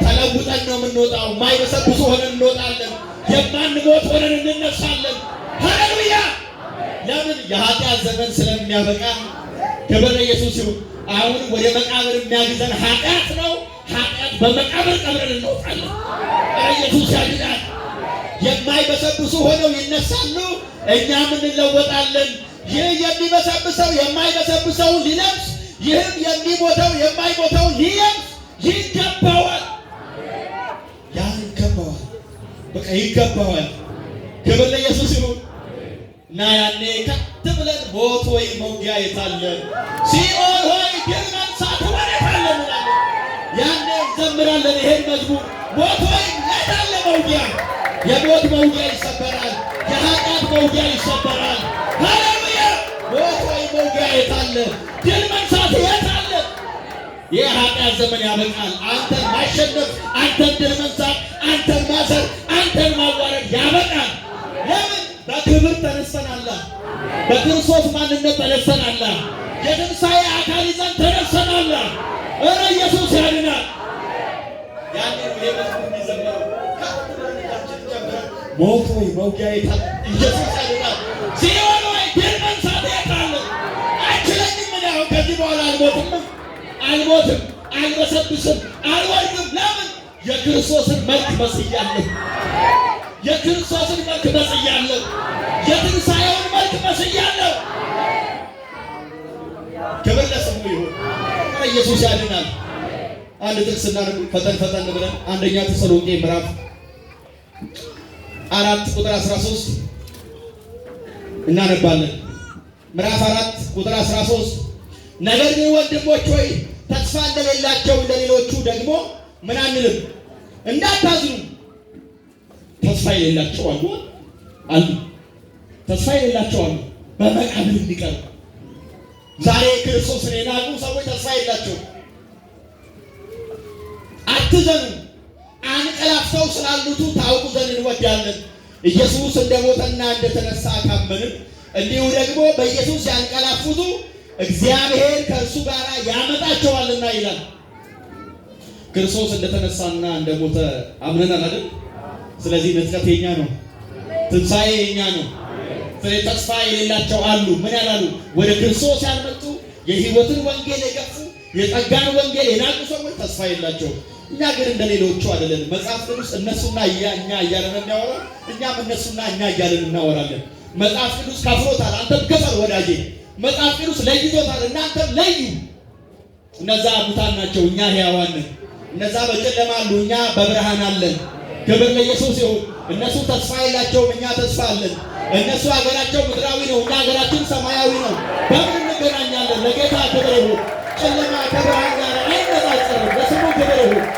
ተለውጠን ነው የምንወጣው። የማይበሰብሱ ሆነን እንወጣለን። የማንሞት ሆነን እንነሳለን። ሃሌሉያ! ለምን? የኃጢአት ዘመን ስለሚያበቃ። ክብር ለኢየሱስ ይሁን። አሁን ወደ መቃብር የሚያግዘን ኃጢአት ነው። ኃጢአት በመቃብር ቀብረን እንወጣለን። ኢየሱስ ያድናል። የማይበሰብሱ ሆነው ይነሳሉ፣ እኛም እንለወጣለን። ይህ የሚበሰብሰው የማይበሰብሰውን ሊለብስ፣ ይህም የሚሞተው የማይሞተውን ሊለብስ ይገባዋል። ያ ይገባዋል። በቃ ይገባዋል። ክብር ለኢየሱስ ይሁን። እና ያኔ ከት ብለን ሞት ሆይ መውጊያ የታለ? ሲኦል ሆይ ድል መንሳት ወዴት አለ እንላለን። ያኔ እንዘምራለን ይሄን መዝሙር። ሞት ሆይ የት አለ መውጊያ? የሞት መውጊያ ይሰበራል። የኃጢአት መውጊያ ይሰበራል። ሃሌሉያ! ሞት ሆይ መውጊያ የት አለ? ድል መንሳት የት አለ? የኃጢአት ዘመን ያበቃል። አንተን ማሸነፍ፣ አንተን ድል መንሳት፣ አንተን ማሰር፣ አንተን ማዋረድ ያበቃል። ለምን? በክብር ተነስተናል። በክርስቶስ ማንነት ተነስተናል። የትንሣኤ አካል ይዘን ተነስተናል። ኧረ ኢየሱስ ያድናል። ያኔ የመዝሙር የሚዘምረው ሞት ሆይ መውጊያ የት አለ? ኢየሱስ ያድናል። ሲኦል ሆይ ድል መንሳት የት አለ? አይችለኝም። ምን ያው ከዚህ በኋላ አልሞትም፣ አልበሰብስም፣ አልወድቅም። ለምን? የክርስቶስን መልክ መስያለሁ። የክርስቶስን መልክ መስያለሁ። የትንሣኤውን መልክ መስያለሁ። ክብር ለስሙ ይሁን። ኢየሱስ ያድናል። አንድ ጥቅስ እናንብ ፈጠን ብለን አንደኛ ተሰሎንቄ ምዕራፍ 4 ቁጥር 13 እናነባለን። ምዕራፍ 4 ቁጥር 13 ነገር ግን ወንድሞች ሆይ ተስፋ እንደሌላቸው እንደሌሎቹ ደግሞ ምን አንልም፣ እንዳታዝኑ። ተስፋ የሌላቸው አሉ። ተስፋ የሌላቸው አሉ፣ በመቃብር እንዲቀሩ። ዛሬ ክርስቶስን የናቁ ሰዎች ተስፋ የላቸው። አትዘኑ። አንቀላፍተው ስላሉቱ ታውቁ ዘንድ እንወዳለን። ኢየሱስ እንደሞተና እንደተነሳ ካመንን እንዲሁ ደግሞ በኢየሱስ ያንቀላፉቱ እግዚአብሔር ከእርሱ ጋር ያመጣቸዋልና ይላል። ክርስቶስ እንደተነሳና እንደሞተ አምነናል አይደል? ስለዚህ ንጥቀት የኛ ነው፣ ትንሣኤ የኛ ነው። ተስፋ የሌላቸው አሉ። ምን ያላሉ? ወደ ክርስቶስ ያልመጡ የሕይወትን ወንጌል የገፉ የጸጋን ወንጌል የናቁ ሰዎች ተስፋ የላቸው። እኛ ግን እንደሌሎቹ አይደለን። መጽሐፍ ቅዱስ እነሱና እኛ እያለን እናወራ፣ እኛም እነሱና እኛ እያለን እናወራለን። መጽሐፍ ቅዱስ ከፍሎታል፣ አንተም ክፈል ወዳጄ። መጽሐፍ ቅዱስ ለይቶታል፣ እናንተም ለዩ። እነዛ ሙታን ናቸው፣ እኛ ሕያዋን ነን። እነዛ በጨለማ አሉ፣ እኛ በብርሃን አለን። ክብር ለኢየሱስ ይሁን። እነሱ ተስፋ የላቸውም፣ እኛ ተስፋ አለን። እነሱ ሀገራቸው ምድራዊ ነው፣ እኛ ሀገራችን ሰማያዊ ነው። በምን እንገናኛለን? ለጌታ ክብር ይሁን። ጨለማ ከብርሃን ጋር አይነጻጸርም። ለስሙ ክብር ይሁን።